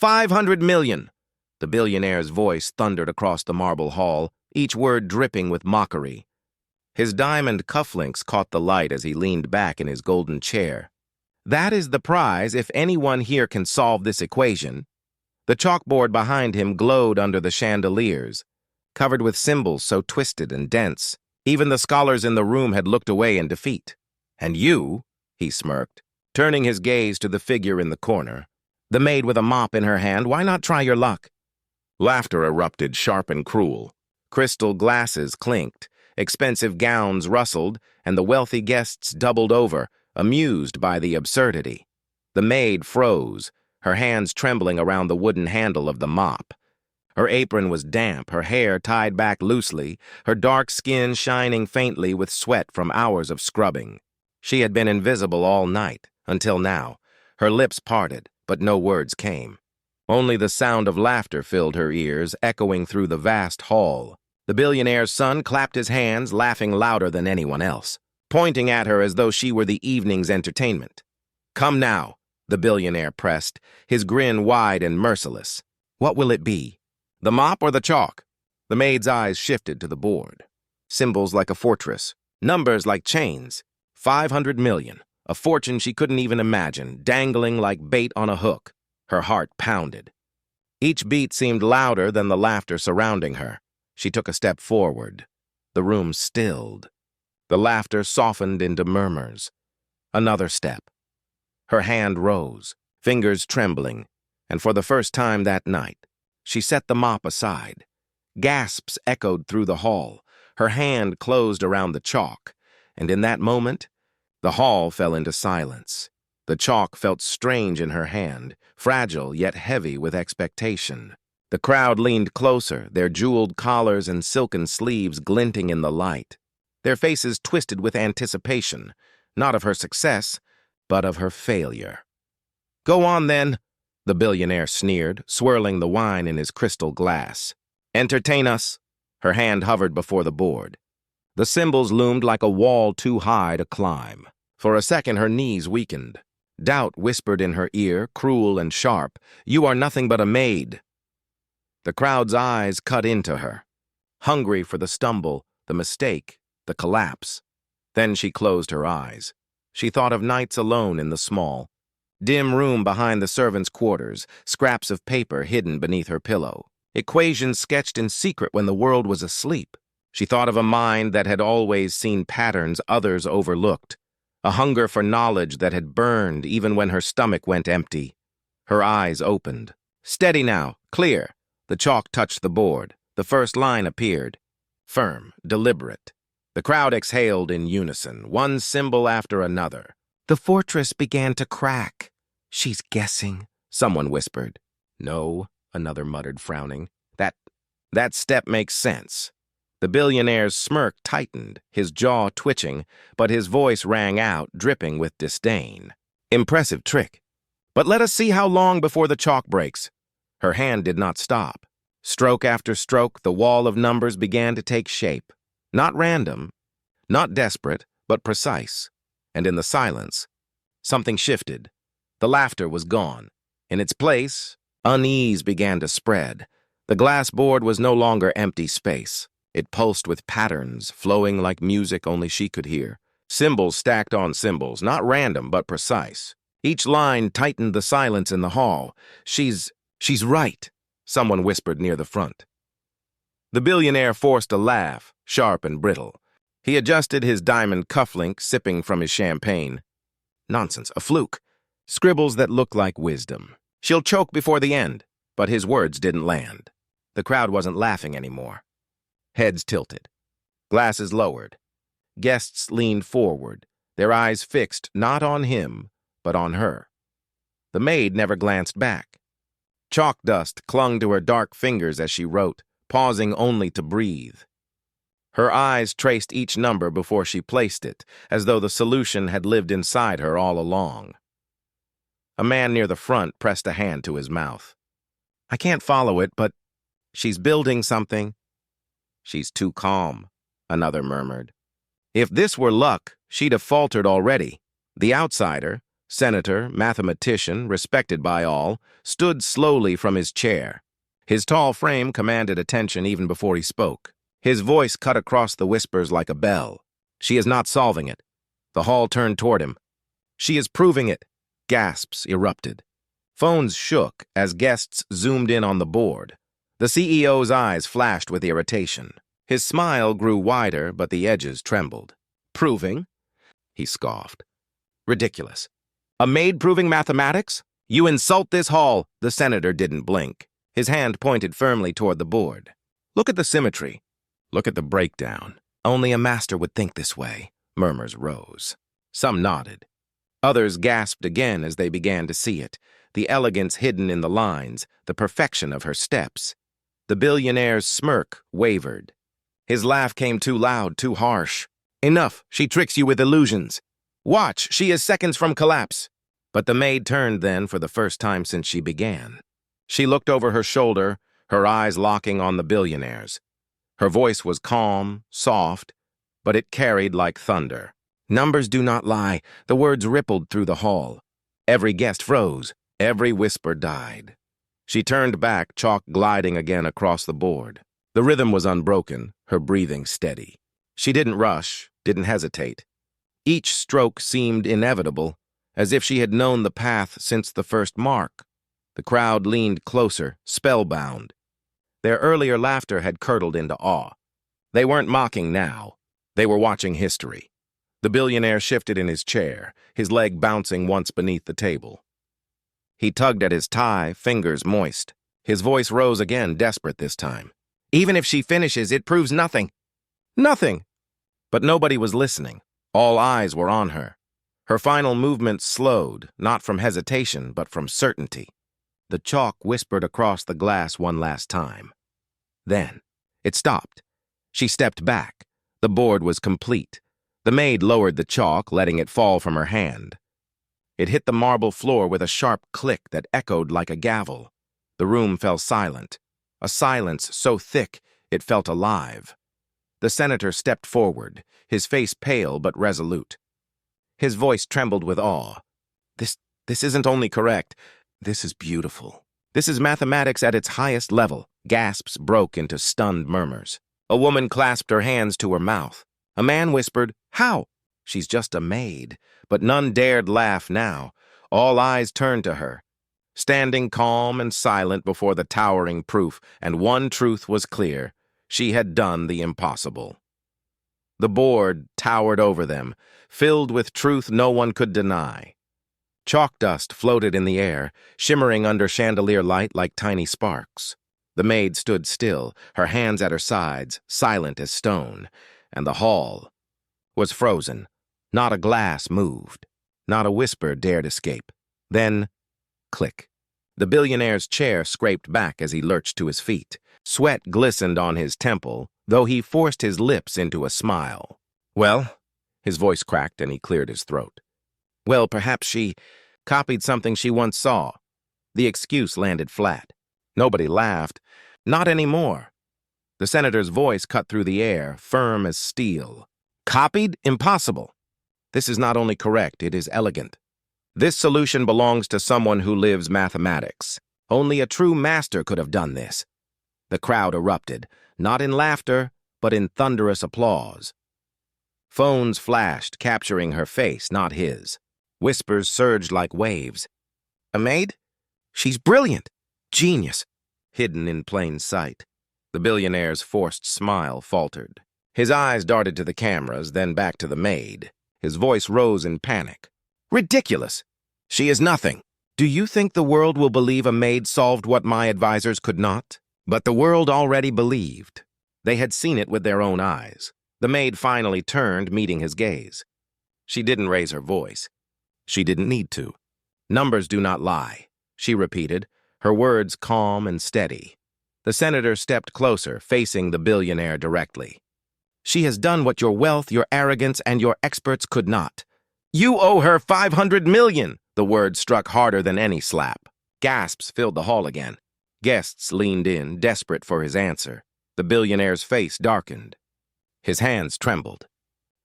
500 million! The billionaire's voice thundered across the marble hall, each word dripping with mockery. His diamond cufflinks caught the light as he leaned back in his golden chair. That is the prize if anyone here can solve this equation. The chalkboard behind him glowed under the chandeliers, covered with symbols so twisted and dense. Even the scholars in the room had looked away in defeat. And you, he smirked, turning his gaze to the figure in the corner. The maid with a mop in her hand, why not try your luck? Laughter erupted, sharp and cruel. Crystal glasses clinked, expensive gowns rustled, and the wealthy guests doubled over, amused by the absurdity. The maid froze, her hands trembling around the wooden handle of the mop. Her apron was damp, her hair tied back loosely, her dark skin shining faintly with sweat from hours of scrubbing. She had been invisible all night, until now. Her lips parted, but no words came. Only the sound of laughter filled her ears, echoing through the vast hall. The billionaire's son clapped his hands, laughing louder than anyone else, pointing at her as though she were the evening's entertainment. Come now, the billionaire pressed, his grin wide and merciless. What will it be? The mop or the chalk? The maid's eyes shifted to the board. Symbols like a fortress, numbers like chains. 500 million, a fortune she couldn't even imagine, dangling like bait on a hook. Her heart pounded. Each beat seemed louder than the laughter surrounding her. She took a step forward. The room stilled. The laughter softened into murmurs. Another step. Her hand rose, fingers trembling, and for the first time that night, she set the mop aside. Gasps echoed through the hall. Her hand closed around the chalk, and in that moment, the hall fell into silence. The chalk felt strange in her hand, fragile yet heavy with expectation. The crowd leaned closer, their jeweled collars and silken sleeves glinting in the light. Their faces twisted with anticipation, not of her success, but of her failure. Go on, then, the billionaire sneered, swirling the wine in his crystal glass. Entertain us. Her hand hovered before the board. The symbols loomed like a wall too high to climb. For a second, her knees weakened. Doubt whispered in her ear, cruel and sharp, "You are nothing but a maid." The crowd's eyes cut into her, hungry for the stumble, the mistake, the collapse. Then she closed her eyes. She thought of nights alone in the small, dim room behind the servants' quarters, scraps of paper hidden beneath her pillow, equations sketched in secret when the world was asleep. She thought of a mind that had always seen patterns others overlooked, a hunger for knowledge that had burned even when her stomach went empty. Her eyes opened. Steady now, clear. The chalk touched the board. The first line appeared. Firm, deliberate. The crowd exhaled in unison, one symbol after another. The fortress began to crack. She's guessing, someone whispered. No, another muttered, frowning. That step makes sense. The billionaire's smirk tightened, his jaw twitching, but his voice rang out, dripping with disdain. Impressive trick. But let us see how long before the chalk breaks. Her hand did not stop. Stroke after stroke, the wall of numbers began to take shape. Not random, not desperate, but precise. And in the silence, something shifted. The laughter was gone. In its place, unease began to spread. The glass board was no longer empty space. It pulsed with patterns, flowing like music only she could hear. Symbols stacked on symbols, not random, but precise. Each line tightened the silence in the hall. She's right, someone whispered near the front. The billionaire forced a laugh, sharp and brittle. He adjusted his diamond cufflink, sipping from his champagne. Nonsense, a fluke. Scribbles that look like wisdom. She'll choke before the end. But his words didn't land. The crowd wasn't laughing anymore. Heads tilted. Glasses lowered. Guests leaned forward, their eyes fixed not on him, but on her. The maid never glanced back. Chalk dust clung to her dark fingers as she wrote, pausing only to breathe. Her eyes traced each number before she placed it, as though the solution had lived inside her all along. A man near the front pressed a hand to his mouth. I can't follow it, but she's building something. She's too calm, another murmured. If this were luck, she'd have faltered already. The outsider, senator, mathematician, respected by all, stood slowly from his chair. His tall frame commanded attention even before he spoke. His voice cut across the whispers like a bell. She is not solving it. The hall turned toward him. She is proving it. Gasps erupted. Phones shook as guests zoomed in on the board. The CEO's eyes flashed with irritation. His smile grew wider, but the edges trembled. Proving? He scoffed. Ridiculous. A maid proving mathematics? You insult this hall. The senator didn't blink. His hand pointed firmly toward the board. Look at the symmetry. Look at the breakdown. Only a master would think this way. Murmurs rose. Some nodded. Others gasped again as they began to see it. The elegance hidden in the lines, the perfection of her steps. The billionaire's smirk wavered. His laugh came too loud, too harsh. Enough, she tricks you with illusions. Watch, she is seconds from collapse. But the maid turned then for the first time since she began. She looked over her shoulder, her eyes locking on the billionaire's. Her voice was calm, soft, but it carried like thunder. Numbers do not lie. The words rippled through the hall. Every guest froze. Every whisper died. She turned back, chalk gliding again across the board. The rhythm was unbroken, her breathing steady. She didn't rush, didn't hesitate. Each stroke seemed inevitable, as if she had known the path since the first mark. The crowd leaned closer, spellbound. Their earlier laughter had curdled into awe. They weren't mocking now. They were watching history. The billionaire shifted in his chair, his leg bouncing once beneath the table. He tugged at his tie, fingers moist. His voice rose again, desperate this time. Even if she finishes, it proves nothing. Nothing! But nobody was listening. All eyes were on her. Her final movements slowed, not from hesitation, but from certainty. The chalk whispered across the glass one last time. Then, it stopped. She stepped back. The board was complete. The maid lowered the chalk, letting it fall from her hand. It hit the marble floor with a sharp click that echoed like a gavel. The room fell silent, a silence so thick it felt alive. The senator stepped forward, his face pale but resolute. His voice trembled with awe. This isn't only correct, this is beautiful. This is mathematics at its highest level. Gasps broke into stunned murmurs. A woman clasped her hands to her mouth. A man whispered, "How?" She's just a maid. But none dared laugh now. All eyes turned to her, standing calm and silent before the towering proof, and one truth was clear. She had done the impossible. The board towered over them, filled with truth no one could deny. Chalk dust floated in the air, shimmering under chandelier light like tiny sparks. The maid stood still, her hands at her sides, silent as stone, and the hall was frozen. Not a glass moved. Not a whisper dared escape. Then, click. The billionaire's chair scraped back as he lurched to his feet. Sweat glistened on his temple, though he forced his lips into a smile. Well, his voice cracked and he cleared his throat. Well, perhaps she copied something she once saw. The excuse landed flat. Nobody laughed. Not anymore. The senator's voice cut through the air, firm as steel. Copied? Impossible. This is not only correct, it is elegant. This solution belongs to someone who lives mathematics. Only a true master could have done this. The crowd erupted, not in laughter, but in thunderous applause. Phones flashed, capturing her face, not his. Whispers surged like waves. A maid? She's brilliant. Genius. Hidden in plain sight. The billionaire's forced smile faltered. His eyes darted to the cameras, then back to the maid. His voice rose in panic. Ridiculous! She is nothing. Do you think the world will believe a maid solved what my advisors could not? But the world already believed. They had seen it with their own eyes. The maid finally turned, meeting his gaze. She didn't raise her voice. She didn't need to. Numbers do not lie, she repeated, her words calm and steady. The senator stepped closer, facing the billionaire directly. She has done what your wealth, your arrogance, and your experts could not. You owe her $500 million! The word struck harder than any slap. Gasps filled the hall again. Guests leaned in, desperate for his answer. The billionaire's face darkened. His hands trembled.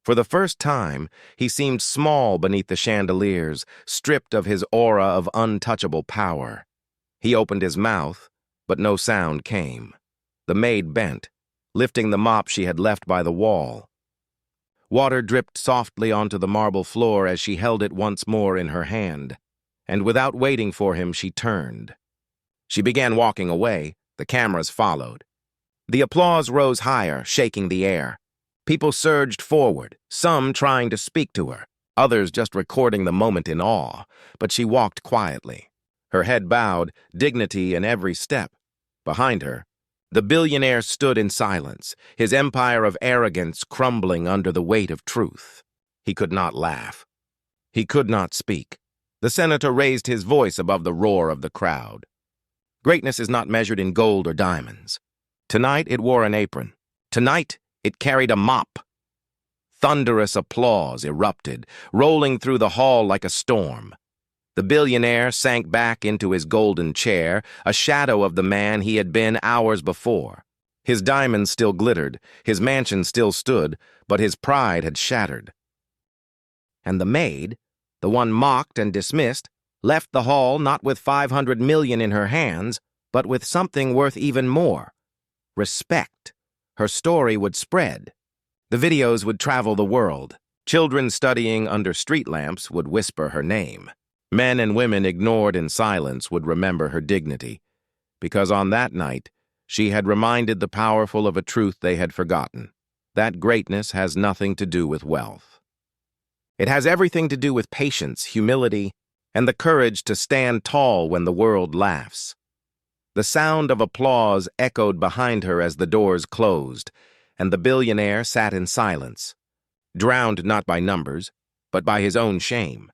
For the first time, he seemed small beneath the chandeliers, stripped of his aura of untouchable power. He opened his mouth, but no sound came. The maid bent, lifting the mop she had left by the wall. Water dripped softly onto the marble floor as she held it once more in her hand, and without waiting for him, she turned. She began walking away. The cameras followed. The applause rose higher, shaking the air. People surged forward, some trying to speak to her, others just recording the moment in awe, but she walked quietly. Her head bowed, dignity in every step. Behind her, the billionaire stood in silence, his empire of arrogance crumbling under the weight of truth. He could not laugh. He could not speak. The senator raised his voice above the roar of the crowd. Greatness is not measured in gold or diamonds. Tonight it wore an apron. Tonight it carried a mop. Thunderous applause erupted, rolling through the hall like a storm. The billionaire sank back into his golden chair, a shadow of the man he had been hours before. His diamonds still glittered, his mansion still stood, but his pride had shattered. And the maid, the one mocked and dismissed, left the hall not with 500 million in her hands, but with something worth even more: respect. Her story would spread. The videos would travel the world. Children studying under street lamps would whisper her name. Men and women ignored in silence would remember her dignity, because on that night she had reminded the powerful of a truth they had forgotten: that greatness has nothing to do with wealth. It has everything to do with patience, humility, and the courage to stand tall when the world laughs. The sound of applause echoed behind her as the doors closed, and the billionaire sat in silence, drowned not by numbers, but by his own shame.